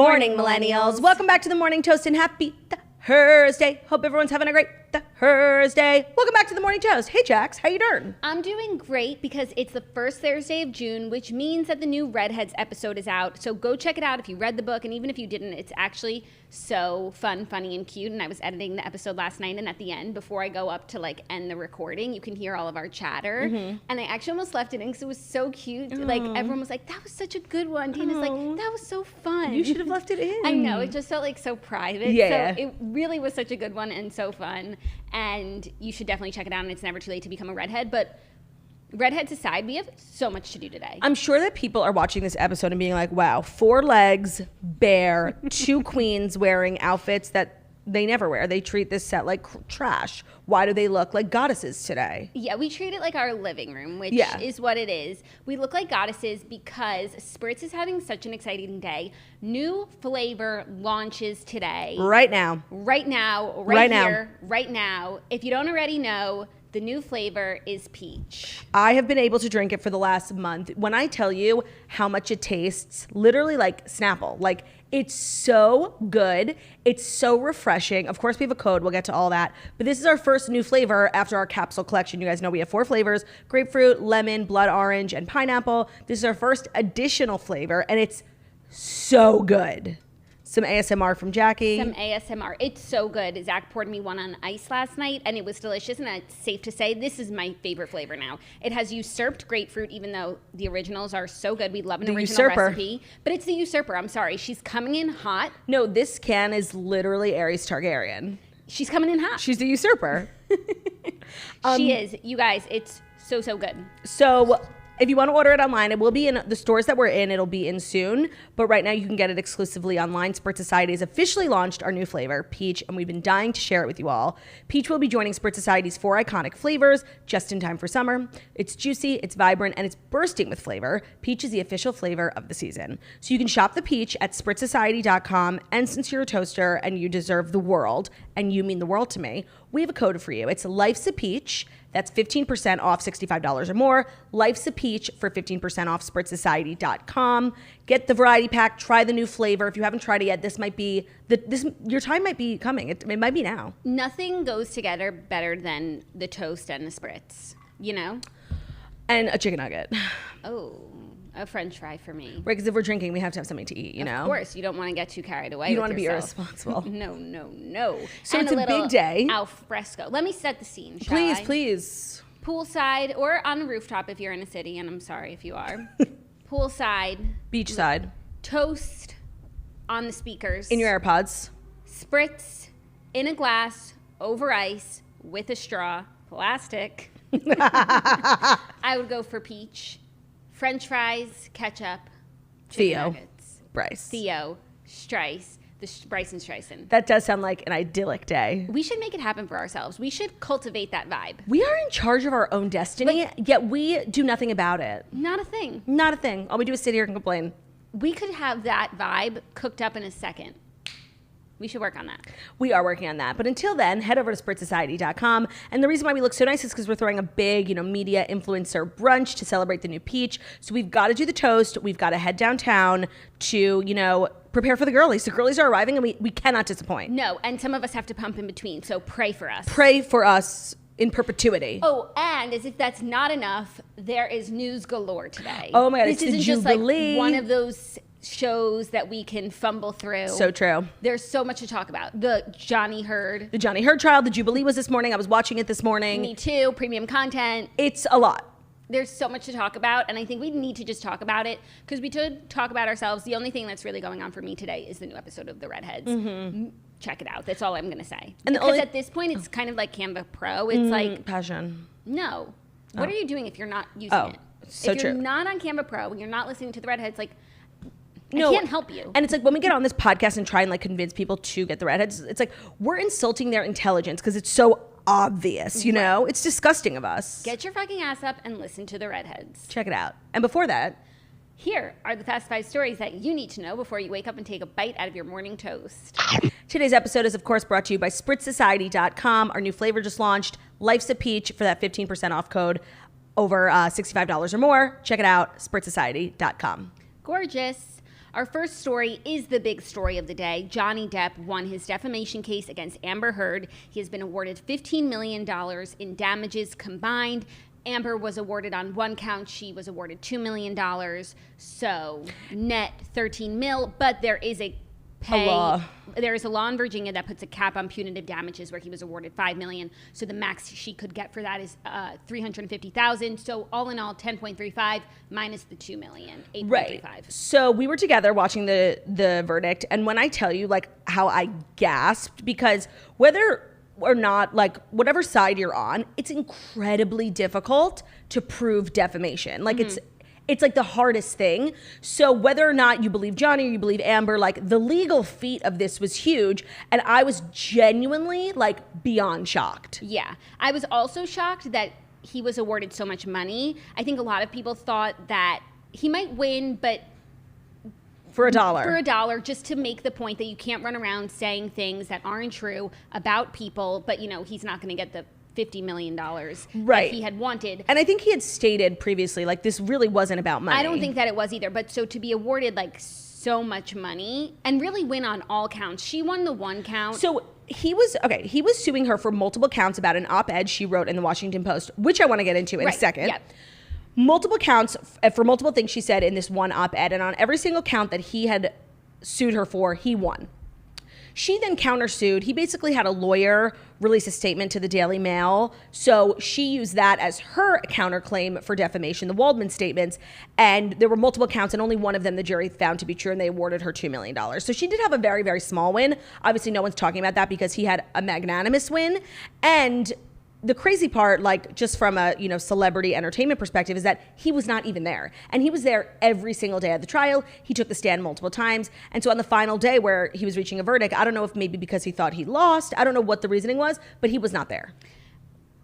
morning, millennials. Welcome back to the Morning Toast and happy Thursday. Hope everyone's having a great Thursday. Welcome back to the Morning Toast. Hey, Jax, how you doing? I'm doing great because it's the first Thursday of June, which means that the new Redheads episode is out. So go check it out if you read the book, and even if you didn't, it's actually so fun, funny, and cute. And I was editing the episode last night, and at the end, before I go up to end the recording, you can hear all of our chatter. Mm-hmm. And I actually almost left it in because it was so cute. Aww. Everyone was like, "That was such a good one." Dana's like, "That was so fun." You should have left it in. I know, it just felt so private. Yeah. So it really was such a good one and so fun. And you should definitely check it out, and it's never too late to become a redhead. But redheads aside, we have so much to do today. I'm sure that people are watching this episode and being like, wow, 4 legs, bare, 2 queens wearing outfits that they never wear. They treat this set like trash. Why do they look like goddesses today? Yeah, we treat it like our living room, which is what it is. We look like goddesses because Spritz is having such an exciting day. New flavor launches today. Right now. Right now. Right here. Now. Right now. If you don't already know, the new flavor is peach. I have been able to drink it for the last month. When I tell you how much it tastes, literally like Snapple. It's so good. It's so refreshing. Of course, we have a code. We'll get to all that. But this is our first new flavor after our capsule collection. You guys know we have 4 flavors: grapefruit, lemon, blood orange, and pineapple. This is our first additional flavor, and it's so good. Some ASMR from Jackie. Some ASMR. It's so good. Zach poured me one on ice last night, and it was delicious, and it's safe to say this is my favorite flavor now. It has usurped grapefruit, even though the originals are so good. We love an original recipe. But it's the usurper. I'm sorry. She's coming in hot. No, this can is literally Aerys Targaryen. She's coming in hot. She's the usurper. She is. You guys, it's so, so good. So if you want to order it online, it will be in the stores that we're in. It'll be in soon. But right now you can get it exclusively online. Spritz Society has officially launched our new flavor, Peach, and we've been dying to share it with you all. Peach will be joining Spritz Society's 4 iconic flavors just in time for summer. It's juicy, it's vibrant, and it's bursting with flavor. Peach is the official flavor of the season. So you can shop the Peach at spritzsociety.com. And since you're a toaster and you deserve the world, and you mean the world to me, we have a code for you. It's Life's a Peach. That's 15% off $65 or more. Life's a Peach for 15% off spritzsociety.com. Get the variety pack. Try the new flavor. If you haven't tried it yet, this might be your time might be coming. It might be now. Nothing goes together better than the toast and the spritz, you know? And a chicken nugget. Oh, a French fry for me. Right, because if we're drinking, we have to have something to eat, you know? Of course. You don't want to get too carried away. You don't want to be irresponsible. No. So and it's a big day. Al fresco. Let me set the scene, shall I? Please. Poolside or on a rooftop if you're in a city, and I'm sorry if you are. Poolside. Beachside. Toast on the speakers. In your AirPods. Spritz in a glass over ice with a straw. Plastic. I would go for peach. French fries, ketchup, Theo, nuggets. Bryce. Theo, Strice, Bryce and Streisand. That does sound like an idyllic day. We should make it happen for ourselves. We should cultivate that vibe. We are in charge of our own destiny, yet we do nothing about it. Not a thing. Not a thing. All we do is sit here and complain. We could have that vibe cooked up in a second. We should work on that. We are working on that. But until then, head over to spritzsociety.com. And the reason why we look so nice is because we're throwing a big, media influencer brunch to celebrate the new Peach. So we've got to do the toast. We've got to head downtown to, prepare for the girlies. The girlies are arriving and we cannot disappoint. No, and some of us have to pump in between. So pray for us. Pray for us in perpetuity. Oh, and as if that's not enough, there is news galore today. Oh my God, this isn't just one of those shows that we can fumble through. So true. There's so much to talk about. The Johnny Hurd trial. The Jubilee was this morning. I was watching it this morning. Me too. Premium content. It's a lot. There's so much to talk about, and I think we need to just talk about it because we could talk about ourselves. The only thing that's really going on for me today is the new episode of The Redheads. Mm-hmm. Check it out. That's all I'm going to say. And because at this point, it's kind of like Canva Pro. It's like passion. No. What are you doing if you're not using it? So if you're not on Canva Pro and you're not listening to The Redheads, I can't help you. And it's like when we get on this podcast and try and convince people to get the redheads, it's like we're insulting their intelligence because it's so obvious, you know? It's disgusting of us. Get your fucking ass up and listen to The Redheads. Check it out. And before that, here are the Fast 5 stories that you need to know before you wake up and take a bite out of your morning toast. Today's episode is, of course, brought to you by spritzsociety.com. Our new flavor just launched, Life's a Peach, for that 15% off code over $65 or more. Check it out, spritzsociety.com. Gorgeous. Our first story is the big story of the day. Johnny Depp won his defamation case against Amber Heard. He has been awarded $15 million in damages combined. Amber was awarded on one count. She was awarded $2 million. So net 13 mil, but there is a law. There is a law in Virginia that puts a cap on punitive damages where he was awarded $5 million. So the max she could get for that is $350,000. So all in all, 10.35 minus the $2 million, 8.35. Right. So we were together watching the verdict, and when I tell you like how I gasped, because whether or not, like, whatever side you're on, it's incredibly difficult to prove defamation. Like, it's like the hardest thing. So whether or not you believe Johnny or you believe Amber, like, the legal feat of this was huge, and I was genuinely, like, beyond shocked. Yeah. I was also shocked that he was awarded so much money. I think a lot of people thought that he might win, but for $1. For $1, just to make the point that you can't run around saying things that aren't true about people, but, you know, he's not going to get the $50 million that he had wanted. And I think he had stated previously, like, this really wasn't about money. I don't think that it was either. But so to be awarded, like, so much money and really win on all counts. She won the one count. So he was suing her for multiple counts about an op-ed she wrote in the Washington Post, which I want to get into in a second. Yep. Multiple counts for multiple things she said in this one op-ed, and on every single count that he had sued her for, he won. She then countersued. He basically had a lawyer release a statement to the Daily Mail, so she used that as her counterclaim for defamation, the Waldman statements, and there were multiple counts, and only one of them the jury found to be true, and they awarded her $2 million. So she did have a very, very small win. Obviously, no one's talking about that because he had a magnanimous win, and the crazy part, like, just from a, you know, celebrity entertainment perspective, is that he was not even there. And he was there every single day of the trial. He took the stand multiple times. And so on the final day where he was reaching a verdict, I don't know if maybe because he thought he lost, I don't know what the reasoning was, but he was not there.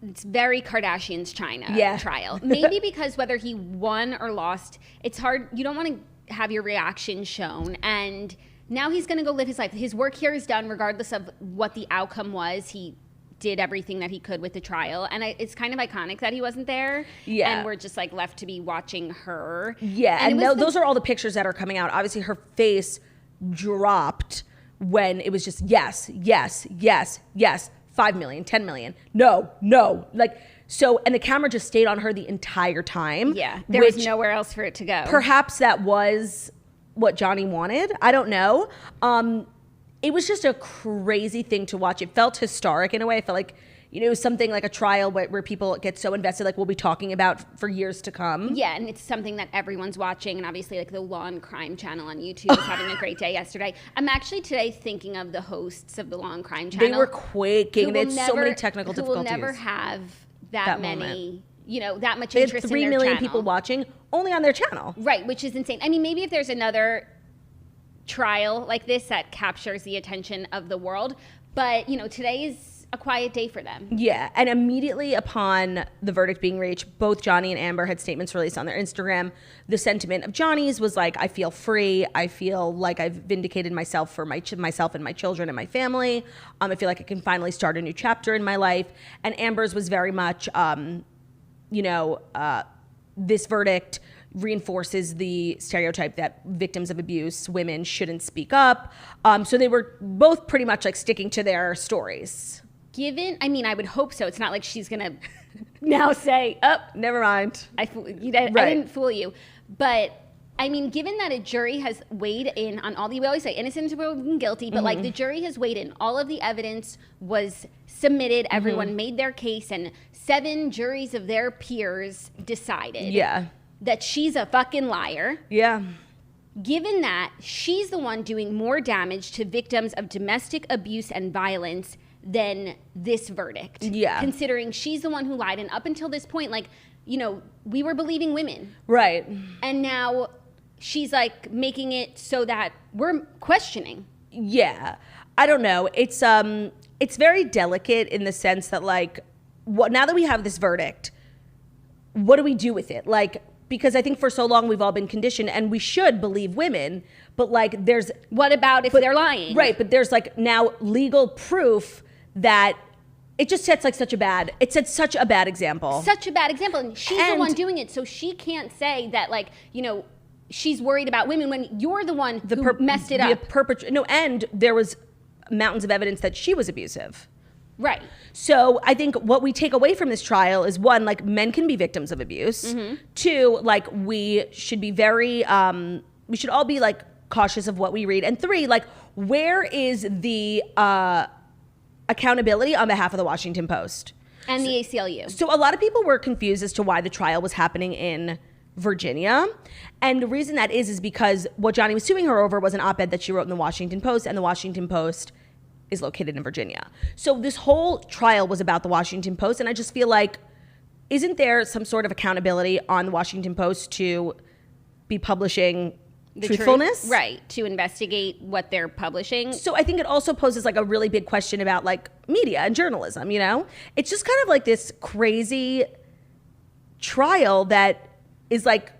It's very Kardashian's China trial. Maybe because whether he won or lost, it's hard. You don't want to have your reaction shown. And now he's going to go live his life. His work here is done regardless of what the outcome was. He did everything that he could with the trial, and it's kind of iconic that he wasn't there. Yeah, and we're just like left to be watching her. Yeah, and those are all the pictures that are coming out. Obviously, her face dropped when it was just yes, 5 million, 10 million, no, like. So, and the camera just stayed on her the entire time. Yeah, there was nowhere else for it to go. Perhaps that was what Johnny wanted. I don't know. It was just a crazy thing to watch. It felt historic in a way. I felt like, you know, it was something like a trial where people get so invested, like we'll be talking about for years to come. Yeah, and it's something that everyone's watching. And obviously, like, the Law and Crime channel on YouTube was having a great day yesterday. I'm actually today thinking of the hosts of the Law and Crime channel. They were quaking. They had so many technical difficulties. Who will never have that many moment. You know, that much interest in their channel. They had 3 million people watching only on their channel. Right, which is insane. I mean, maybe if there's another trial like this that captures the attention of the world, but, you know, today is a quiet day for them. Yeah, and immediately upon the verdict being reached, both Johnny and Amber had statements released on their Instagram. The sentiment of Johnny's was like, I feel free. I feel like I've vindicated myself for myself and my children and my family. I feel like I can finally start a new chapter in my life. And Amber's was very much, this verdict reinforces the stereotype that victims of abuse, women, shouldn't speak up. So they were both pretty much like sticking to their stories. I would hope so. It's not like she's going to now say, oh, never mind. I didn't fool you. But I mean, given that a jury has weighed in on all we always say innocent until proven guilty, but like the jury has weighed in. All of the evidence was submitted. Everyone made their case, and 7 juries of their peers decided. Yeah. That she's a fucking liar. Yeah. Given that she's the one doing more damage to victims of domestic abuse and violence than this verdict. Yeah. Considering she's the one who lied. And up until this point, like, you know, we were believing women. Right. And now she's like making it so that we're questioning. Yeah. I don't know. It's very delicate in the sense that, like, now that we have this verdict, what do we do with it? Like, because I think for so long we've all been conditioned, and we should believe women, but like what about if they're lying? Right, but there's like now legal proof that it just sets such a bad example. Such a bad example, and she's the one doing it, so she can't say that, like, you know, she's worried about women when you're the one who messed it up. And there was mountains of evidence that she was abusive. Right. So I think what we take away from this trial is, one, like, men can be victims of abuse. Two, like, we should be very, we should all be like cautious of what we read. And three, like, where is the accountability on behalf of the Washington Post? And the ACLU. So a lot of people were confused as to why the trial was happening in Virginia. And the reason that is because what Johnny was suing her over was an op-ed that she wrote in the Washington Post, and the Washington Post is located in Virginia. So this whole trial was about the Washington Post, and I just feel like, isn't there some sort of accountability on the Washington Post to be publishing the truthfulness? Truth, right, to investigate what they're publishing. So I think it also poses like a really big question about like media and journalism, you know? It's just kind of like this crazy trial that is like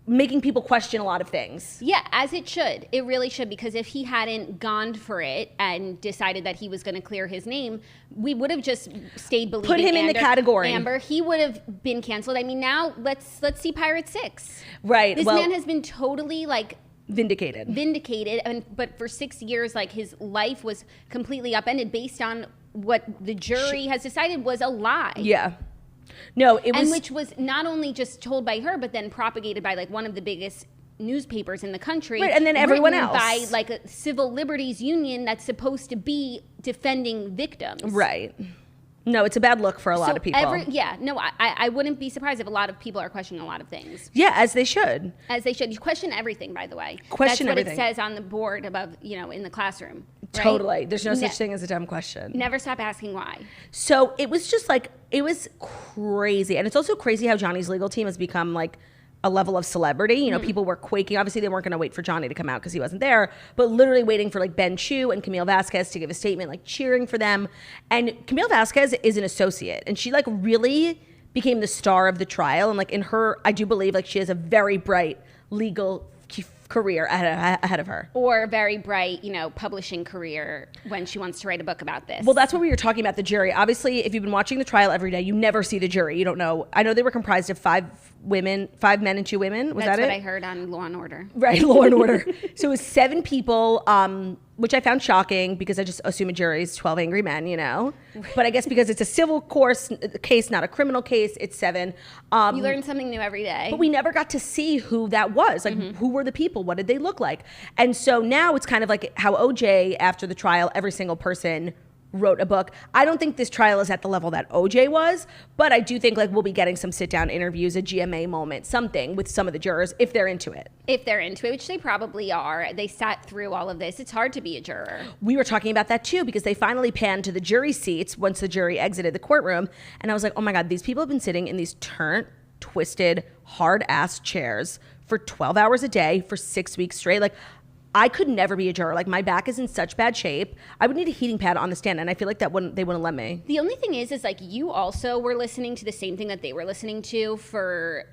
making people question a lot of things. Yeah, as it should. It really should, because if he hadn't gone for it and decided that he was going to clear his name, we would have just stayed believing Put him in the category. Amber, he would have been canceled. I mean, now let's see Pirate 6. Right. This man has been totally like vindicated, but for 6 years, like, his life was completely upended based on what the jury has decided was a lie. Yeah. No, it was, and which was not only just told by her, but then propagated by like one of the biggest newspapers in the country, right, and then everyone else, by like a civil liberties union that's supposed to be defending victims. Right. No, it's a bad look for a lot of people. I wouldn't be surprised if a lot of people are questioning a lot of things. Yeah, as they should. As they should. You question everything, by the way. Question everything. That's what it says on the board above, in the classroom. Right? Totally. There's no such thing as a dumb question. Never stop asking why. So it was just like, it was crazy. And it's also crazy how Johnny's legal team has become like a level of celebrity. People were quaking. Obviously, they weren't going to wait for Johnny to come out because he wasn't there, but literally waiting for like Ben Chu and Camille Vasquez to give a statement, like cheering for them. And Camille Vasquez is an associate, and she like really became the star of the trial. And like in her, I do believe like she has a very bright legal career ahead of her. Or a very bright, publishing career when she wants to write a book about this. Well, that's what we were talking about, the jury. Obviously, if you've been watching the trial every day, you never see the jury. You don't know. I know they were comprised of 5 men and 2 women. Was that it? That's what I heard on Law and Order. Right, Law and Order. So it was 7 people, which I found shocking because I just assume a jury is 12 angry men, But I guess because it's a civil case, not a criminal case, it's 7. You learn something new every day. But we never got to see who that was. Like, who were the people? What did they look like? And so now it's kind of like how OJ, after the trial, every single person wrote a book. I don't think this trial is at the level that OJ was, but I do think like we'll be getting some sit-down interviews, a GMA moment, something with some of the jurors if they're into it. If they're into it, which they probably are. They sat through all of this. It's hard to be a juror. We were talking about that too, because they finally panned to the jury seats once the jury exited the courtroom. And I was like, oh my God, these people have been sitting in these turnt, twisted, hard-ass chairs for 12 hours a day for 6 weeks straight. Like, I could never be a juror. Like, my back is in such bad shape. I would need a heating pad on the stand, and I feel like they wouldn't let me. The only thing is like you also were listening to the same thing that they were listening to for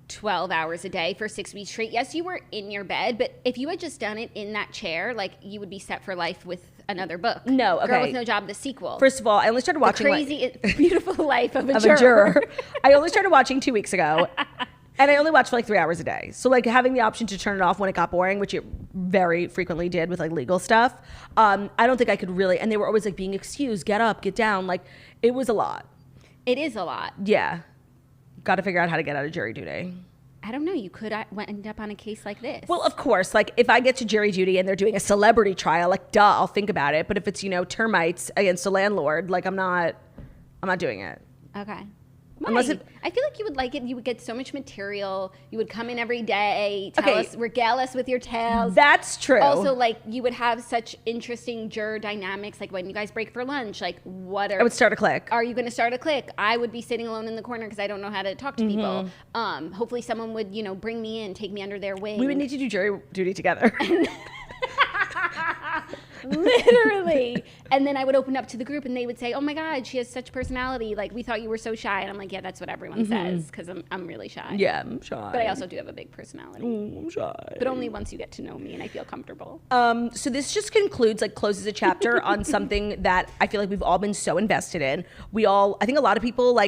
12 hours a day for 6 weeks straight. Yes, you were in your bed, but if you had just done it in that chair, like, you would be set for life with another book. No, okay. Girl with No Job, the sequel. First of all, I only started watching The Crazy, Beautiful Life of a Juror. I only started watching 2 weeks ago. And I only watched for like 3 hours a day. So like having the option to turn it off when it got boring, which it very frequently did with like legal stuff, I don't think I could really, and they were always like being excused, get up, get down. Like, it was a lot. It is a lot. Yeah. Got to figure out how to get out of jury duty. I don't know. You could end up on a case like this. Well, of course, like if I get to jury duty and they're doing a celebrity trial, like duh, I'll think about it. But if it's, termites against a landlord, like I'm not doing it. Okay. Unless I feel like you would like it. You would get so much material. You would come in every day, regale us with your tales. That's true. Also, like, you would have such interesting juror dynamics. Like, when you guys break for lunch, like, I would start a clique. Are you going to start a clique? I would be sitting alone in the corner because I don't know how to talk to people. Hopefully someone would, bring me in, take me under their wing. We would need to do jury duty together. Literally. And then I would open up to the group and they would say, oh my God, she has such personality. Like, we thought you were so shy. And I'm like, yeah, that's what everyone says, because I'm really shy. Yeah, I'm shy. But I also do have a big personality. I'm shy. But only once you get to know me and I feel comfortable. So this just closes a chapter on something that I feel like we've all been so invested in. I think a lot of people,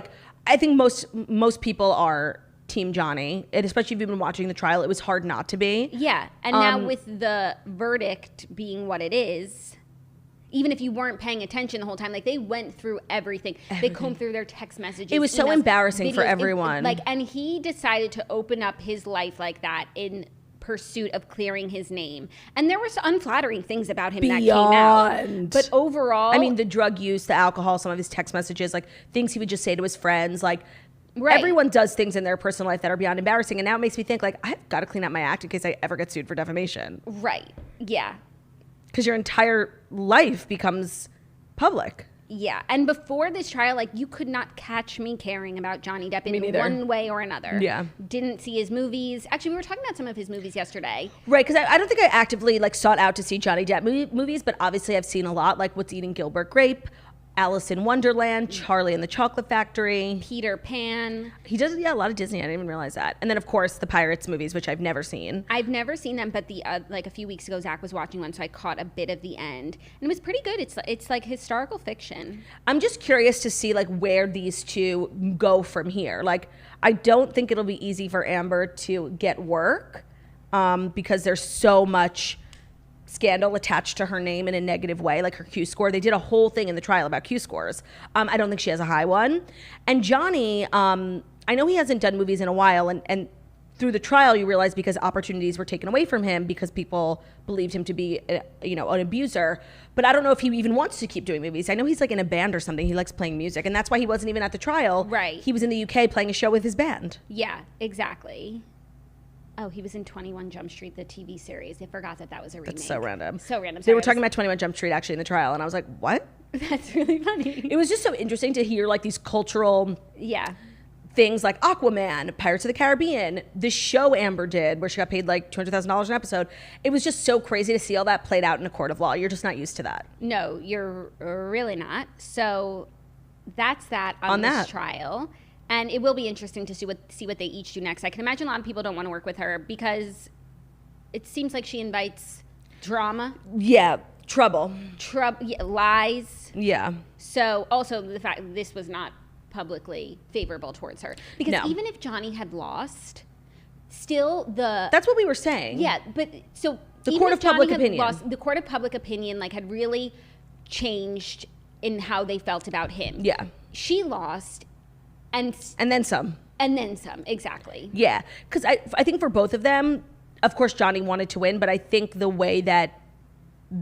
I think most people are Team Johnny, and especially if you've been watching the trial, it was hard not to be. Yeah, and now with the verdict being what it is, even if you weren't paying attention the whole time, like they went through everything. They combed through their text messages. It was so emails, embarrassing for videos, everyone. and he decided to open up his life like that in pursuit of clearing his name. And there were some unflattering things about him that came out. But overall, I mean, the drug use, the alcohol, some of his text messages, like things he would just say to his friends, like. Right. Everyone does things in their personal life that are beyond embarrassing, and now it makes me think, like, I've got to clean up my act in case I ever get sued for defamation. Right. Yeah. Because your entire life becomes public. Yeah. And before this trial, like, you could not catch me caring about Johnny Depp in one way or another. Yeah. Didn't see his movies. Actually, we were talking about some of his movies yesterday. Right, because I don't think I actively, like, sought out to see Johnny Depp movies, but obviously I've seen a lot, like What's Eating Gilbert Grape, Alice in Wonderland, Charlie and the Chocolate Factory. Peter Pan. He does, a lot of Disney. I didn't even realize that. And then, of course, the Pirates movies, which I've never seen. I've never seen them, but the like a few weeks ago, Zach was watching one, so I caught a bit of the end. And it was pretty good. It's like historical fiction. I'm just curious to see, like, where these two go from here. Like, I don't think it'll be easy for Amber to get work because there's so much scandal attached to her name in a negative way, like her Q score. They did a whole thing in the trial about Q scores. I don't think she has a high one. And Johnny, I know he hasn't done movies in a while, and through the trial you realize because opportunities were taken away from him because people believed him to be, an abuser. But I don't know if he even wants to keep doing movies. I know he's like in a band or something. He likes playing music, and that's why he wasn't even at the trial. Right. He was in the UK playing a show with his band. Yeah, exactly. Oh, he was in 21 Jump Street, the TV series. I forgot that was a remake. That's so random. So random. They were talking about 21 Jump Street actually in the trial, and I was like, what? That's really funny. It was just so interesting to hear like these cultural things like Aquaman, Pirates of the Caribbean, the show Amber did where she got paid like $200,000 an episode. It was just so crazy to see all that played out in a court of law. You're just not used to that. No, you're really not. So that's that on this trial. And it will be interesting to see what they each do next. I can imagine a lot of people don't want to work with her because it seems like she invites drama. Yeah, trouble. Lies. Yeah. So also the fact that this was not publicly favorable towards her. Because even if Johnny had lost, still That's what we were saying. Yeah, but so the court of public opinion. The court of public opinion like had really changed in how they felt about him. Yeah. She lost. And then some. And then some, exactly. Yeah, because I think for both of them, of course, Johnny wanted to win, but I think the way that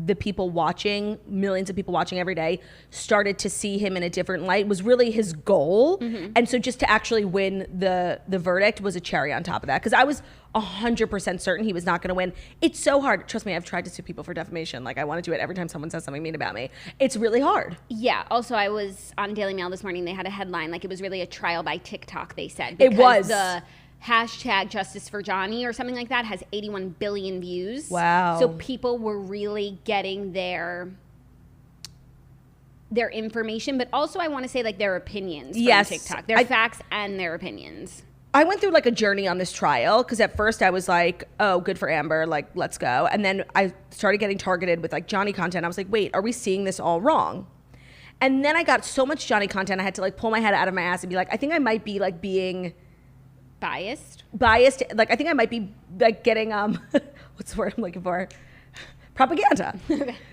the people watching, millions of people watching every day, started to see him in a different light was really his goal. Mm-hmm. And so just to actually win the verdict was a cherry on top of that. Because I was 100% certain he was not going to win. It's so hard. Trust me, I've tried to sue people for defamation. Like, I want to do it every time someone says something mean about me. It's really hard. Yeah. Also, I was on Daily Mail this morning. They had a headline, like it was really a trial by TikTok, they said. It was. The hashtag Justice for Johnny or something like that has 81 billion views. Wow. So people were really getting their information, but also I want to say like their opinions from TikTok. Their facts and their opinions. I went through like a journey on this trial because at first I was like, oh, good for Amber, like, let's go. And then I started getting targeted with like Johnny content. I was like, wait, are we seeing this all wrong? And then I got so much Johnny content, I had to like pull my head out of my ass and be like, I think I might be like being biased. Like, I think I might be like getting, what's the word I'm looking for? Propaganda.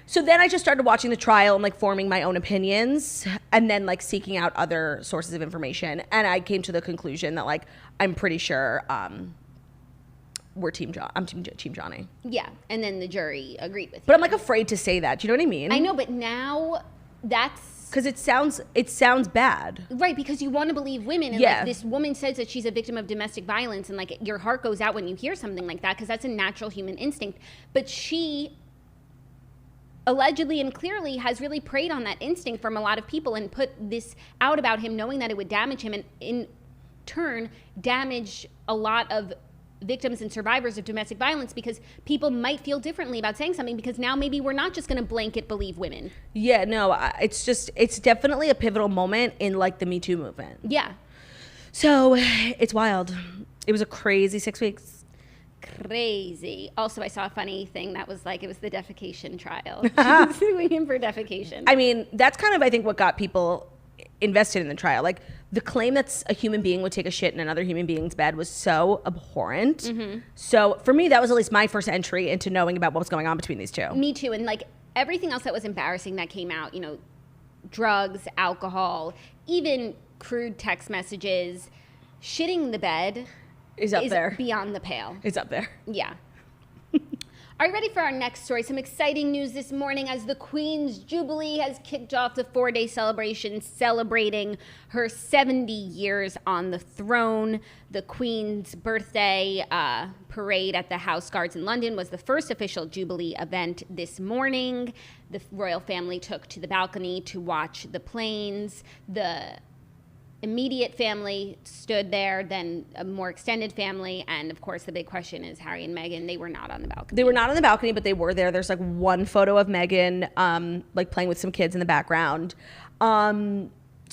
So then I just started watching the trial and like forming my own opinions and then like seeking out other sources of information. And I came to the conclusion that like, I'm pretty sure I'm Team Johnny. Yeah. And then the jury agreed with you. But I'm like afraid to say that. Do you know what I mean? I know, but now that's... Because it sounds bad. Right, because you want to believe women. And like this woman says that she's a victim of domestic violence. And like your heart goes out when you hear something like that because that's a natural human instinct. But she allegedly and clearly has really preyed on that instinct from a lot of people and put this out about him knowing that it would damage him and in turn damage a lot of victims and survivors of domestic violence because people might feel differently about saying something because now maybe we're not just going to blanket believe women. Yeah, no, it's definitely a pivotal moment in like the Me Too movement. Yeah. So it's wild. It was a crazy 6 weeks. Crazy. Also, I saw a funny thing that was like, it was the defecation trial. Suing him for defecation. I mean, that's kind of, I think, what got people invested in the trial. Like, the claim that a human being would take a shit in another human being's bed was so abhorrent. Mm-hmm. So for me, that was at least my first entry into knowing about what was going on between these two. Me too. And like everything else that was embarrassing that came out, drugs, alcohol, even crude text messages, shitting the bed is there. Beyond the pale. It's up there. Yeah. Are you ready for our next story? Some exciting news this morning as the Queen's Jubilee has kicked off the 4-day celebration celebrating her 70 years on the throne. The Queen's birthday parade at the House Guards in London was the first official Jubilee event this morning. The royal family took to the balcony to watch the planes. The immediate family stood there, then a more extended family, and of course the big question is Harry and Meghan. They were not on the balcony. They were not on the balcony, but they were there. There's like one photo of Meghan like playing with some kids in the background. So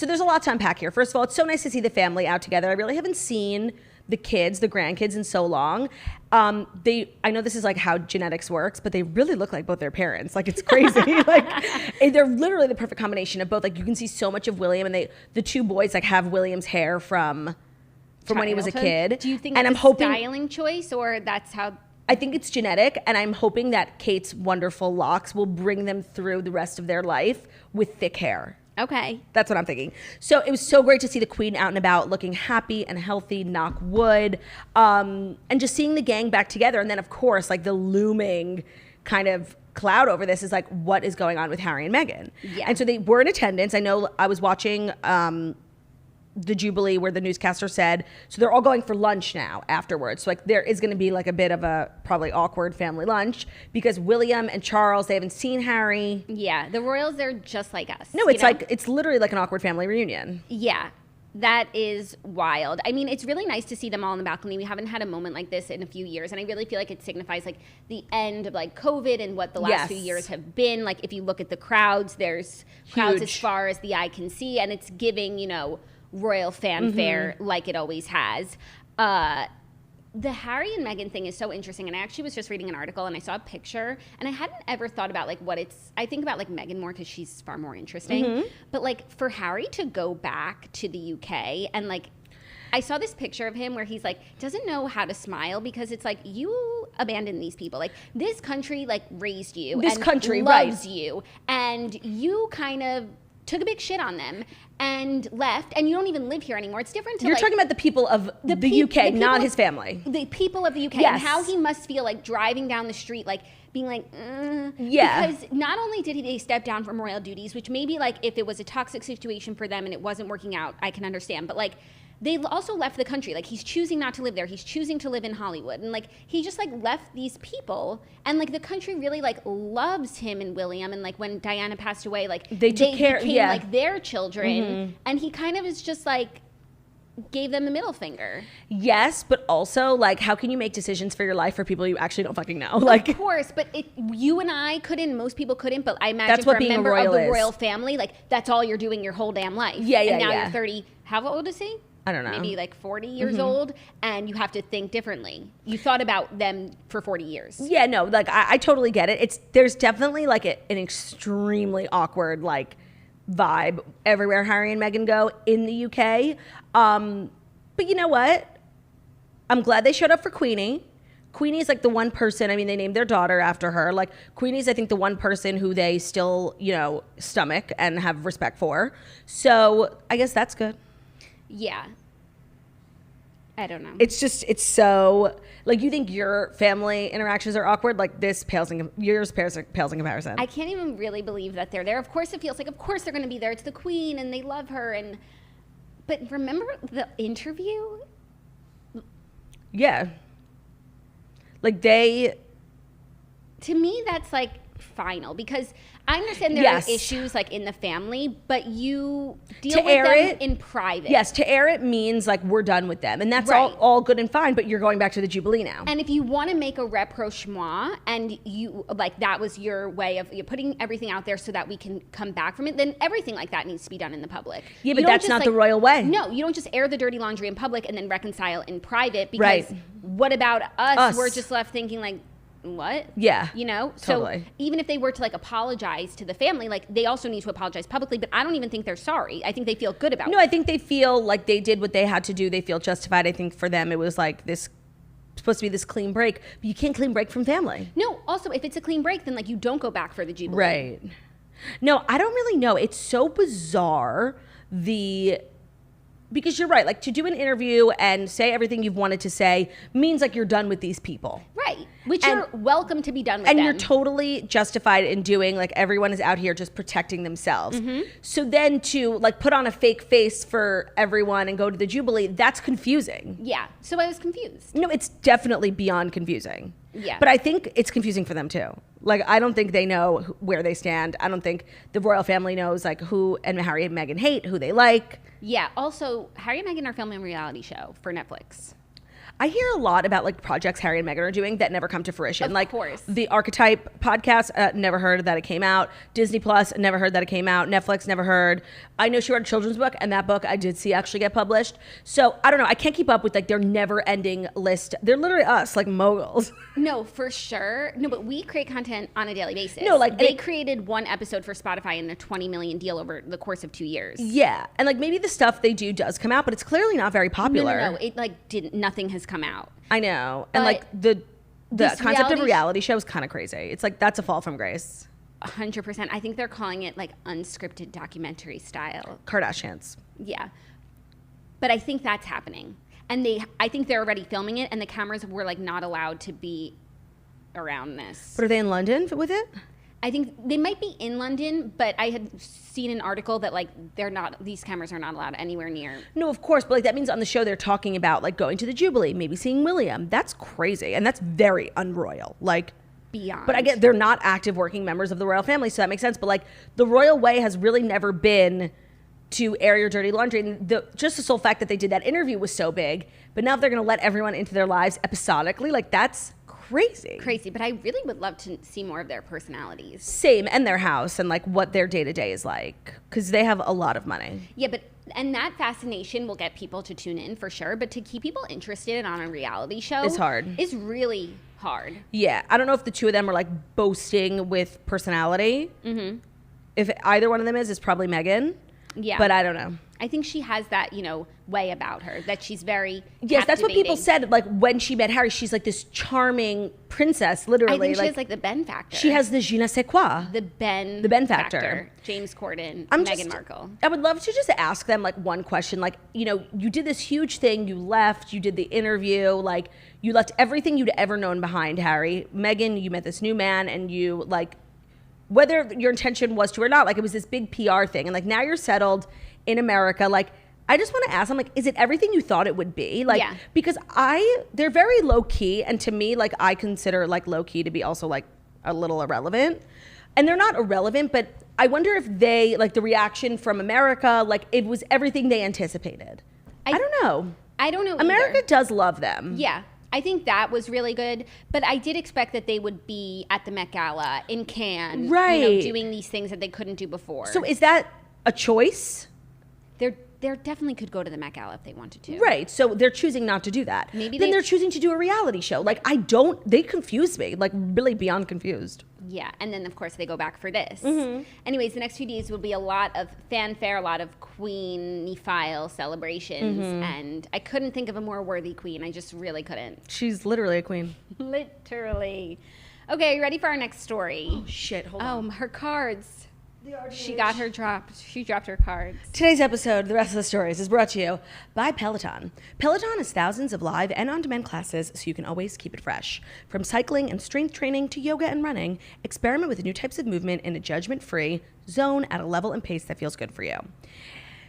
there's a lot to unpack here. First of all, it's so nice to see the family out together. I really haven't seen the kids, the grandkids, in so long. I know this is like how genetics works, but they really look like both their parents. Like, it's crazy. Like, they're literally the perfect combination of both. Like, you can see so much of William, and the two boys like have William's hair from when he was a kid. Do you think and it's a styling choice, or that's how? I think it's genetic, and I'm hoping that Kate's wonderful locks will bring them through the rest of their life with thick hair. Okay. That's what I'm thinking. So it was so great to see the Queen out and about looking happy and healthy, knock wood, and just seeing the gang back together. And then, of course, like the looming kind of cloud over this is like, what is going on with Harry and Meghan? Yeah. And so they were in attendance. I know I was watching the Jubilee where the newscaster said, so they're all going for lunch now afterwards. So like there is going to be like a bit of a probably awkward family lunch because William and Charles, they haven't seen Harry. Yeah, the royals, they're just like us. No, it's like, it's literally like an awkward family reunion. Yeah, that is wild. I mean, it's really nice to see them all on the balcony. We haven't had a moment like this in a few years. And I really feel like it signifies like the end of like COVID and what the last few years have been. Like if you look at the crowds, there's crowds as far as the eye can see. And it's giving, royal fanfare like it always has. The Harry and Meghan thing is so interesting, and I actually was just reading an article and I saw a picture, and I hadn't ever thought about like what it's. I think about like Meghan more because she's far more interesting. But like for Harry to go back to the UK and like, I saw this picture of him where he's like doesn't know how to smile because it's like you abandoned these people. Like this country like raised you. This and country loves you, and you kind of took a big shit on them and left, and you don't even live here anymore. It's different to You're talking about the people of the UK, not his family. The people of the UK, yes. And how he must feel like driving down the street, like being like, yeah. Because not only did he step down from royal duties, which maybe like if it was a toxic situation for them and it wasn't working out, I can understand, but like they also left the country. Like he's choosing not to live there. He's choosing to live in Hollywood. And like he just like left these people, and like the country really like loves him and William. And like when Diana passed away, like they became like their children. And he kind of is just like gave them the middle finger. Yes, but also like how can you make decisions for your life for people you actually don't fucking know? Like of course, but you and I couldn't, most people couldn't, but I imagine that's what for a being member a royal of the is. royal family, like that's all you're doing your whole damn life. Yeah, and now you're 30. How old is he? I don't know. Maybe like 40 years old, and you have to think differently. You thought about them for 40 years. Yeah, no, like I totally get it. There's definitely like an extremely awkward like vibe everywhere Harry and Meghan go in the UK. But you know what? I'm glad they showed up for Queenie. Queenie's like the one person, I mean, they named their daughter after her. Like Queenie's, I think, the one person who they still, stomach and have respect for. So I guess that's good. Yeah. I don't know. It's so, like, you think your family interactions are awkward? Like, yours pales in comparison. I can't even really believe that they're there. Of course it feels like, of course they're going to be there. It's the Queen, and they love her. But remember the interview? Yeah. Like, to me, that's, like, final. Because I understand there are issues like in the family, but you deal with them in private. Yes, to air it means like we're done with them, and that's all good and fine. But you're going back to the Jubilee now. And if you want to make a rapprochement, and you like that was your way of putting everything out there so that we can come back from it, then everything like that needs to be done in the public. Yeah, but that's not the royal way. No, you don't just air the dirty laundry in public and then reconcile in private. Because what about us? We're just left thinking like, what? Yeah, You know? totally. So even if they were to like apologize to the family, like they also need to apologize publicly, but I don't even think they're sorry. I think they feel good about it. No, I think they feel like they did what they had to do. They feel justified. I think for them it was like this supposed to be this clean break, but you can't clean break from family. No, also if it's a clean break, then like you don't go back for the Jubilee. Right. No, I don't really know. It's so bizarre because you're right, like to do an interview and say everything you've wanted to say means like you're done with these people. Right. Which you're welcome to be done with and them. You're totally justified in doing, like everyone is out here just protecting themselves. So then to like put on a fake face for everyone and go to the Jubilee, that's confusing. Yeah. So I was confused. No, it's definitely beyond confusing. Yeah. But I think it's confusing for them too. Like, I don't think they know where they stand. I don't think the royal family knows like who and Harry and Meghan hate, who they like. Yeah. Also, Harry and Meghan are filming a reality show for Netflix. I hear a lot about like projects Harry and Meghan are doing that never come to fruition. Of course. The Archetype podcast, never heard that it came out. Disney Plus, never heard that it came out. Netflix, never heard. I know she wrote a children's book, and that book I did see actually get published. So I don't know. I can't keep up with like their never-ending list. They're literally us, like moguls. No, for sure. No, but we create content on a daily basis. No, like they created one episode for Spotify in a $20 million deal over the course of 2 years. Yeah, and like maybe the stuff they do does come out, but it's clearly not very popular. No. It like didn't. Nothing has come out. I know, and But like the concept of reality reality show is kind of crazy. It's like that's a fall from grace. 100%. I think they're calling it like unscripted documentary style. Kardashians. Yeah. But I think that's happening. And I think they're already filming it, and the cameras were like not allowed to be around this. But are they in London with it? I think they might be in London, but I had seen an article that like these cameras are not allowed anywhere near. No, of course, but like that means on the show they're talking about like going to the Jubilee, maybe seeing William. That's crazy, and that's very unroyal. Like Beyond. But I get they're not active working members of the royal family, so that makes sense. But like the royal way has really never been to air your dirty laundry. And just the sole fact that they did that interview was so big. But now if they're going to let everyone into their lives episodically, like that's crazy. But I really would love to see more of their personalities. Same, and their house and like what their day-to-day is like, because they have a lot of money. Yeah, and that fascination will get people to tune in for sure, but to keep people interested on a reality show It's hard. Is really hard. Yeah, I don't know if the two of them are like boasting with personality. If either one of them is, it's probably Meghan. Yeah. But I don't know. I think she has that, way about her, that she's very Yes, that's what people captivating. said. Like when she met Harry, she's like this charming princess, literally. I think she has like the Ben factor. She has the je ne sais quoi. the Ben factor. James Corden, I'm Meghan Markle. I would love to just ask them like one question. Like, you did this huge thing. You left. You did the interview. Like, you left everything you'd ever known behind, Harry. Meghan, you met this new man, and you like, whether your intention was to or not, like it was this big PR thing. And like now you're settled in America. Like, I just want to ask them, like, is it everything you thought it would be? Like, Yeah. because they're very low key. And to me, like, I consider like low key to be also like a little irrelevant. And they're not irrelevant, but I wonder if they, like the reaction from America, like it was everything they anticipated. I don't know. I don't know America either. does love them. Yeah. I think that was really good, but I did expect that they would be at the Met Gala in Cannes, Right. doing these things that they couldn't do before. So is that a choice? They definitely could go to the Met Gala if they wanted to. Right. So they're choosing not to do that. Maybe then they're choosing to do a reality show. Like they confuse me, like really beyond confused. Yeah, and then of course they go back for this. Mm-hmm. Anyways, the next few days will be a lot of fanfare, a lot of queen-file celebrations, Mm-hmm. and I couldn't think of a more worthy queen. I just really couldn't. She's literally a queen. Literally. Okay, are you ready for our next story? Oh, shit, hold on. Her cards. She got her dropped. She dropped her cards. Today's episode, the rest of the stories, is brought to you by Peloton. Peloton has thousands of live and on-demand classes, so you can always keep it fresh. From cycling and strength training to yoga and running, experiment with new types of movement in a judgment-free zone at a level and pace that feels good for you.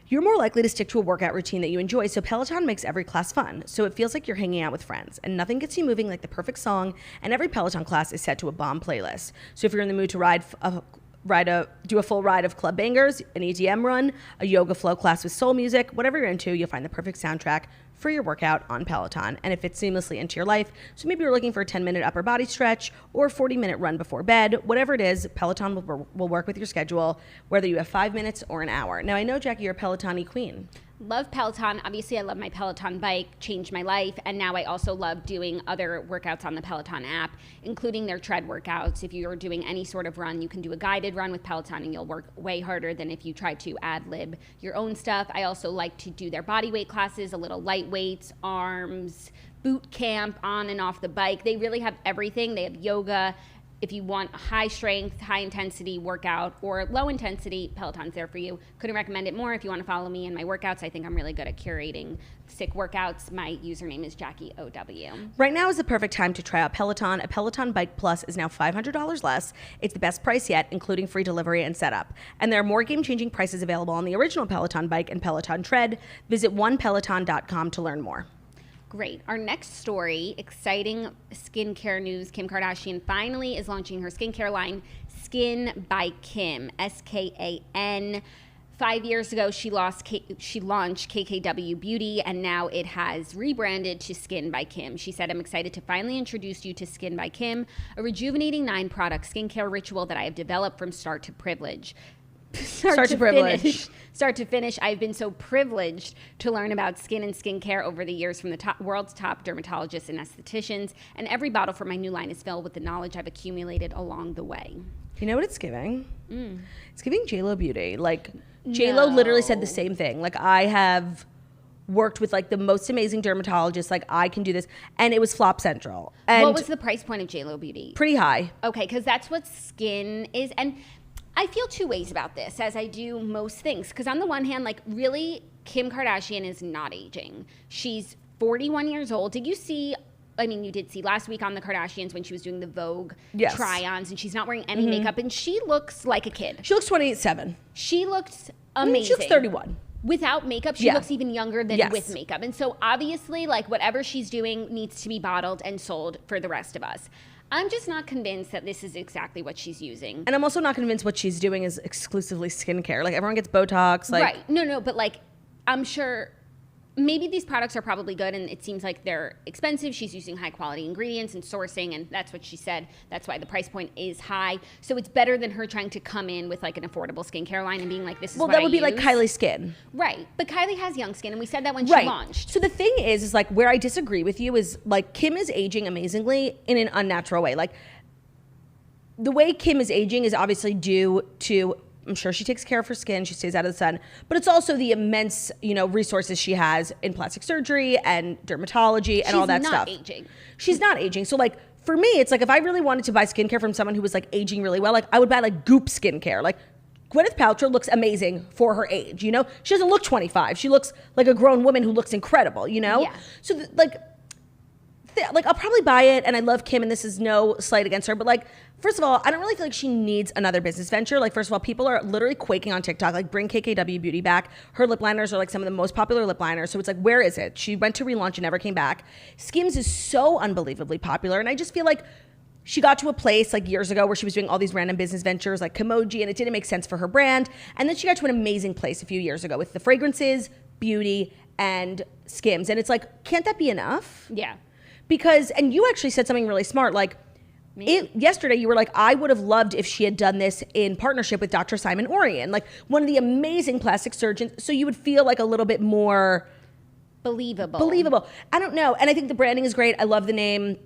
You're more likely to stick to a workout routine that you enjoy, so Peloton makes every class fun, so it feels like you're hanging out with friends. And nothing gets you moving like the perfect song, and every Peloton class is set to a bomb playlist. So if you're in the mood to do a full ride of club bangers, an EDM run, a yoga flow class with soul music, whatever you're into, you'll find the perfect soundtrack for your workout on Peloton, and it fits seamlessly into your life. So maybe you're looking for a 10-minute upper body stretch or a 40-minute run before bed. Whatever it is, Peloton will work with your schedule, whether you have 5 minutes or an hour. Now, I know, Jackie, you're a Peloton-y queen. Love Peloton. Obviously, I love my Peloton bike, changed my life. And now I also love doing other workouts on the Peloton app, including their tread workouts. If you're doing any sort of run, you can do a guided run with Peloton and you'll work way harder than if you try to ad-lib your own stuff. I also like to do their body weight classes, a little light weights, arms, boot camp, on and off the bike. They really have everything. They have yoga. If you want a high strength, high intensity workout or low intensity, Peloton's there for you. Couldn't recommend it more. If you want to follow me in my workouts, I think I'm really good at curating sick workouts. My username is JackieOW. Right now is the perfect time to try out Peloton. A Peloton Bike Plus is now $500 less. It's the best price yet, including free delivery and setup. And there are more game-changing prices available on the original Peloton bike and Peloton tread. Visit onepeloton.com to learn more. Great. Our next story, exciting skincare news. Kim Kardashian finally is launching her skincare line, Skin by Kim, SKKN. 5 years ago, she launched KKW Beauty, and now it has rebranded to Skin by Kim. She said, I'm excited to finally introduce you to Skin by Kim, a rejuvenating 9-product skincare ritual that I have developed from start to privilege. Start to finish. I've been so privileged to learn about skin and skincare over the years from the world's top dermatologists and estheticians, and every bottle for my new line is filled with the knowledge I've accumulated along the way. You know what it's giving? It's giving JLo Beauty. Like, JLo literally said the same thing. Like, I have worked with like the most amazing dermatologists. Like, I can do this. And it was Flop Central. And what was the price point of JLo Beauty? Pretty high. Okay, because that's what skin is. And I feel two ways about this, as I do most things. Because on the one hand, like, really, Kim Kardashian is not aging. She's 41 years old. Did you see, I mean, you did see last week on the Kardashians when she was doing the Vogue try-ons, and she's not wearing any makeup, and she looks like a kid. She looks 28-7. She looks amazing. She looks 31. Without makeup, she looks even younger than with makeup. And so obviously, like, whatever she's doing needs to be bottled and sold for the rest of us. I'm just not convinced that this is exactly what she's using. And I'm also not convinced what she's doing is exclusively skincare. Like, everyone gets Botox. Like, right. No, but like, I'm sure maybe these products are probably good and it seems like they're expensive. She's using high quality ingredients and sourcing, and that's what she said. That's why the price point is high. So it's better than her trying to come in with like an affordable skincare line and being like, this is what I use. Well, that would be like Kylie's skin. Right. But Kylie has young skin, and we said that when she launched. So the thing is like, where I disagree with you is like, Kim is aging amazingly in an unnatural way. Like, the way Kim is aging is obviously due to, I'm sure she takes care of her skin, she stays out of the sun, but it's also the immense, resources she has in plastic surgery and dermatology and all that stuff. She's not aging. So like, for me, it's like, if I really wanted to buy skincare from someone who was like aging really well, like, I would buy like Goop skincare. Like, Gwyneth Paltrow looks amazing for her age, She doesn't look 25. She looks like a grown woman who looks incredible, Yeah. So I'll probably buy it, and I love Kim, and this is no slight against her, but like, first of all, I don't really feel like she needs another business venture. Like, first of all, people are literally quaking on TikTok, like, bring KKW Beauty back. Her lip liners are like some of the most popular lip liners. So it's like, where is it? She went to relaunch and never came back. Skims is so unbelievably popular, and I just feel like she got to a place like years ago where she was doing all these random business ventures like Kimoji, and it didn't make sense for her brand. And then she got to an amazing place a few years ago with the fragrances, beauty, and Skims. And it's like, can't that be enough? Yeah. Because, and you actually said something really smart, like, yesterday you were like, I would have loved if she had done this in partnership with Dr. Simon Orion, like one of the amazing plastic surgeons, so you would feel like a little bit more believable. I don't know. And I think the branding is great. I love the name.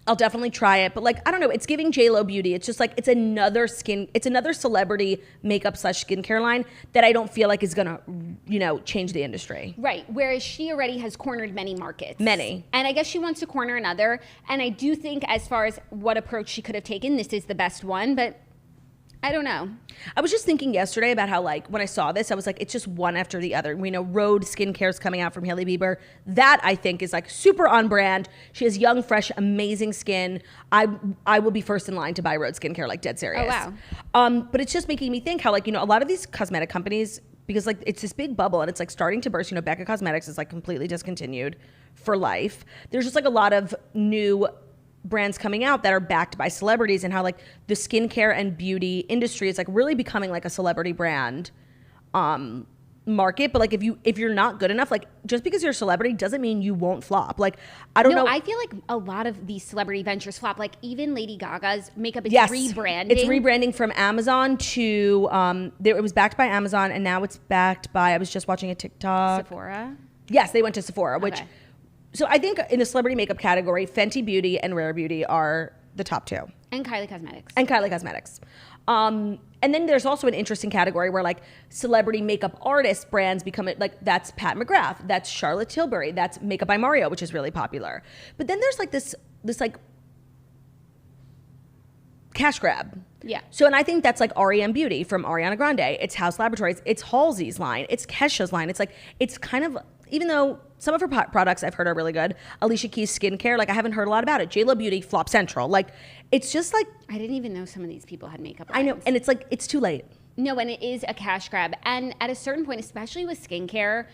I'll definitely try it. But like, I don't know, it's giving JLo Beauty. It's just like, it's another celebrity makeup / skincare line that I don't feel like is gonna, change the industry. Right. Whereas she already has cornered many markets. Many. And I guess she wants to corner another. And I do think, as far as what approach she could have taken, this is the best one, but I don't know. I was just thinking yesterday about how, like, when I saw this, I was like, it's just one after the other. We know Rhode Skincare is coming out from Hailey Bieber. That, I think, is like super on brand. She has young, fresh, amazing skin. I will be first in line to buy Rhode Skincare, like, dead serious. Oh, wow. But it's just making me think how, like, a lot of these cosmetic companies, because, like, it's this big bubble and it's, like, starting to burst. Becca Cosmetics is, like, completely discontinued for life. There's just, like, a lot of new brands coming out that are backed by celebrities, and how like the skincare and beauty industry is like really becoming like a celebrity brand market, but like if you're not good enough, like just because you're a celebrity doesn't mean you won't flop. Like I don't know. I feel like a lot of these celebrity ventures flop. Like even Lady Gaga's makeup is rebranding. It's rebranding from Amazon to it was backed by Amazon and now it's backed by, I was just watching a TikTok. Sephora? Yes, they went to Sephora, which so I think in the celebrity makeup category, Fenty Beauty and Rare Beauty are the top two. And Kylie Cosmetics. And then there's also an interesting category where like celebrity makeup artist brands become like that's Pat McGrath, that's Charlotte Tilbury, that's Makeup by Mario, which is really popular. But then there's like this like cash grab. Yeah. So, and I think that's like REM Beauty from Ariana Grande. It's House Laboratories. It's Halsey's line. It's Kesha's line. It's like, it's kind of, even though some of her products I've heard are really good, Alicia Keys skincare, like I haven't heard a lot about it. JLo Beauty, Flop Central. Like, it's just like. I didn't even know some of these people had makeup lines. I know. And it's like, it's too late. No, and it is a cash grab. And at a certain point, especially with skincare,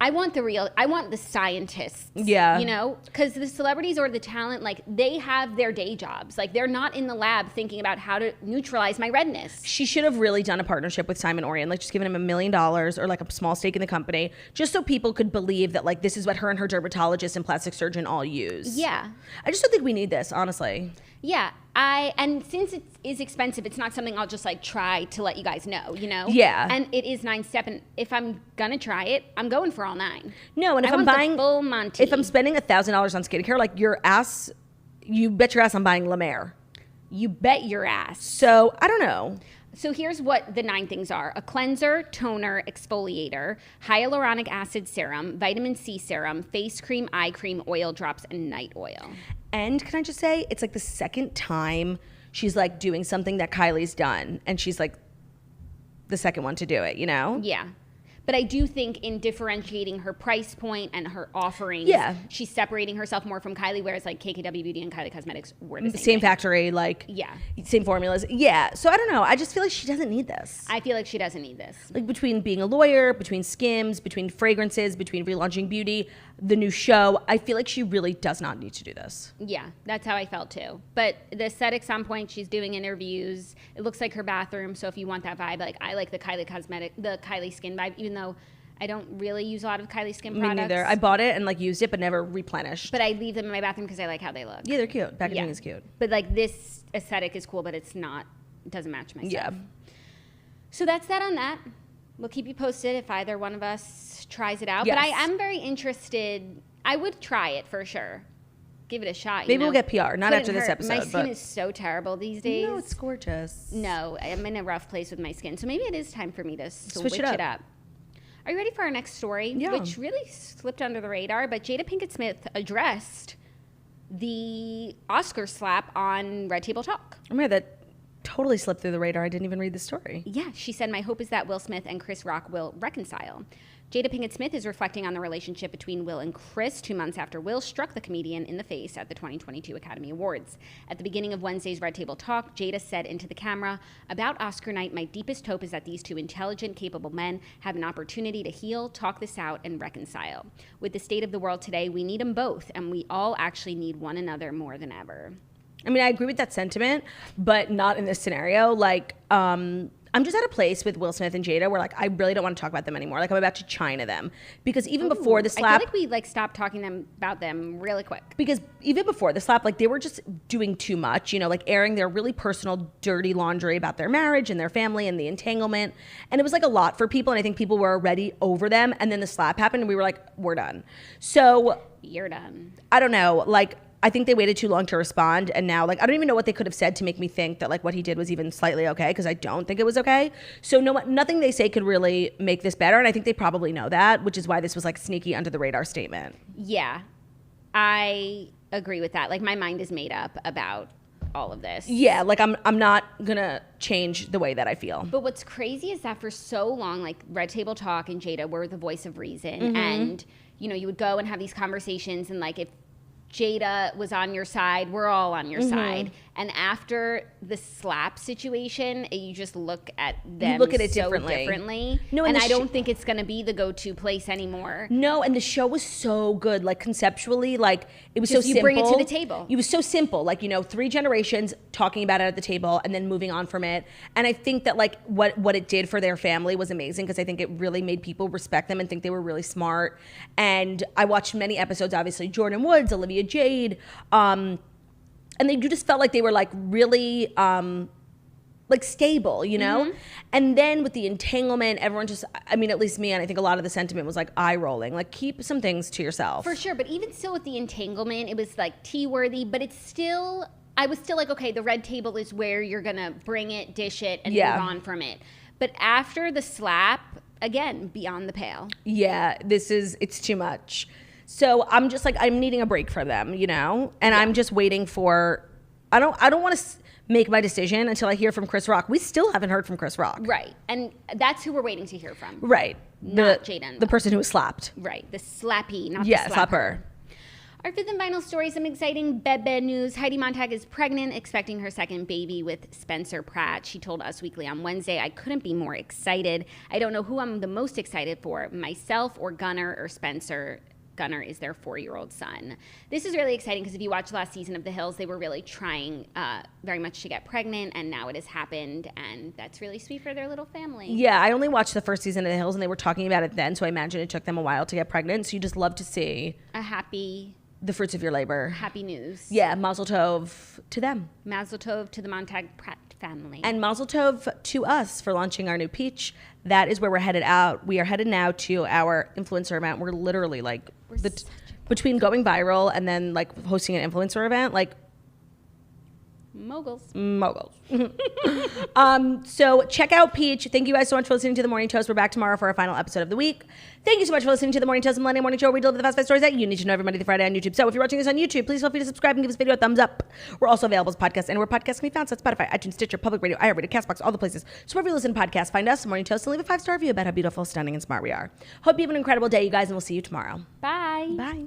I want the scientists. Yeah. You know? Because the celebrities or the talent, like, they have their day jobs. Like, they're not in the lab thinking about how to neutralize my redness. She should have really done a partnership with Simon Orion, like just given him $1 million or like a small stake in the company, just so people could believe that like this is what her and her dermatologist and plastic surgeon all use. Yeah. I just don't think we need this, honestly. Yeah. And since it is expensive, it's not something I'll just like try to let you guys know, you know? Yeah. And it is 9-step, and if I'm gonna try it, I'm going for all 9. No, and if I'm buying full Monty, if I'm spending $1,000 on skincare, like your ass, you bet your ass I'm buying La Mer. you bet your ass. So I don't know. So here's what the 9 things are: a cleanser, toner, exfoliator, hyaluronic acid serum, vitamin C serum, face cream, eye cream, oil drops, and night oil. And can I just say, it's like the second time she's like doing something that Kylie's done, and she's like the second one to do it, you know? Yeah. But I do think in differentiating her price point and her offerings, she's separating herself more from Kylie, whereas like KKW Beauty and Kylie Cosmetics were the same thing. Factory, like same formulas. Yeah. So I don't know. I just feel like she doesn't need this. I feel like she doesn't need this. Like between being a lawyer, between Skims, between fragrances, between relaunching beauty, the new show, I feel like she really does not need to do this. Yeah, that's how I felt too. But the aesthetics on point, she's doing interviews. It looks like her bathroom. So if you want that vibe, like I like the Kylie skin vibe, even though I don't really use a lot of Kylie skin products. Me neither. I bought it and like used it, but never replenished. But I leave them in my bathroom because I like how they look. Yeah, they're cute. Packaging is cute. But like this aesthetic is cool, but it doesn't match my stuff. Yeah. So that's that on that. We'll keep you posted if either one of us tries it out. Yes. But I am very interested. I would try it for sure. Give it a shot. Maybe we'll get PR, not after this episode. My skin is so terrible these days. No, it's gorgeous. No, I'm in a rough place with my skin. So maybe it is time for me to switch it up. Are you ready for our next story? Yeah. Which really slipped under the radar, but Jada Pinkett Smith addressed the Oscar slap on Red Table Talk. Oh my God, that totally slipped through the radar. I didn't even read the story. Yeah, she said, "My hope is that Will Smith and Chris Rock will reconcile." Jada Pinkett Smith is reflecting on the relationship between Will and Chris 2 months after Will struck the comedian in the face at the 2022 Academy Awards. At the beginning of Wednesday's Red Table Talk, Jada said into the camera, "About Oscar night, my deepest hope is that these 2 intelligent, capable men have an opportunity to heal, talk this out, and reconcile. With the state of the world today, we need them both, and we all actually need one another more than ever." I mean, I agree with that sentiment, but not in this scenario. Like, I'm just at a place with Will Smith and Jada where, like, I really don't want to talk about them anymore. Like, I'm about to China them. Because even before the slap... I feel like we, stopped talking about them really quick. Because even before the slap, like, they were just doing too much, you know, like, airing their really personal, dirty laundry about their marriage and their family and the entanglement. And it was, like, a lot for people, and I think people were already over them. And then the slap happened, and we were like, we're done. So... You're done. I don't know. Like... I think they waited too long to respond, and now, like, I don't even know what they could have said to make me think that, like, what he did was even slightly okay, because I don't think it was okay. So nothing they say could really make this better, and I think they probably know that, which is why this was, like, sneaky under the radar statement. Yeah, I agree with that. Like, my mind is made up about all of this. Yeah, like, I'm not gonna change the way that I feel. But what's crazy is that for so long, like, Red Table Talk and Jada were the voice of reason, and, you know, you would go and have these conversations, and, like, if Jada was on your side, we're all on your side. And after the slap situation, you just look at them You look at it so differently. No, and I don't think it's going to be the go-to place anymore. No, and the show was so good, like conceptually, like it was so simple. You bring it to the table. It was so simple, like, you know, 3 generations talking about it at the table and then moving on from it. And I think that like what it did for their family was amazing, because I think it really made people respect them and think they were really smart. And I watched many episodes, obviously, Jordan Woods, Olivia Jade, and they just felt like they were like really like stable, you know? And then with the entanglement, everyone just, I mean, at least me, and I think a lot of the sentiment was like eye rolling, like keep some things to yourself. For sure, but even still with the entanglement, it was like tea-worthy, but it's still, I was still like, okay, the red table is where you're gonna bring it, dish it, and move on from it. But after the slap, again, beyond the pale. Yeah, it's too much. So I'm just like, I'm needing a break for them, you know? And I'm just waiting for, I don't want to make my decision until I hear from Chris Rock. We still haven't heard from Chris Rock. Right. And that's who we're waiting to hear from. Right. Not Jada. The person who was slapped. Right. The slappy, not the slapper. Slapper. Our fifth and final story, some exciting bed news. Heidi Montag is pregnant, expecting her second baby with Spencer Pratt. She told Us Weekly on Wednesday, I couldn't be more excited. I don't know who I'm the most excited for, myself or Gunnar or Spencer. Gunnar is their 4-year-old son. This is really exciting because if you watch the last season of The Hills, they were really trying very much to get pregnant, and now it has happened, and that's really sweet for their little family. Yeah, I only watched the first season of The Hills, and they were talking about it then, so I imagine it took them a while to get pregnant, so you just love to see the fruits of your labor. Happy news. Yeah, mazel tov to them. Mazel tov to the Montag Pratt family. And mazel tov to us for launching our new Peach. That is where we're headed out. We are headed now to our influencer event. We're literally like, between going viral and then like hosting an influencer event, like moguls. So check out Peach. Thank you guys so much for listening to The Morning Toast. We're back tomorrow for our final episode of the week. Thank you so much for listening to The Morning Toast, the Millennial Morning Show, where we deliver the fast 5 stories that you need to know every Monday through Friday on YouTube. So if you're watching this on YouTube, please feel free to subscribe and give this video a thumbs up. We're also available as podcasts anywhere podcasts can be found. So Spotify, iTunes, Stitcher, Public Radio, iHeartRadio, CastBox, all the places. So wherever you listen to podcasts, find us, The Morning Toast, and leave a 5-star review about how beautiful, stunning, and smart we are. Hope you have an incredible day, you guys, and we'll see you tomorrow. Bye. Bye.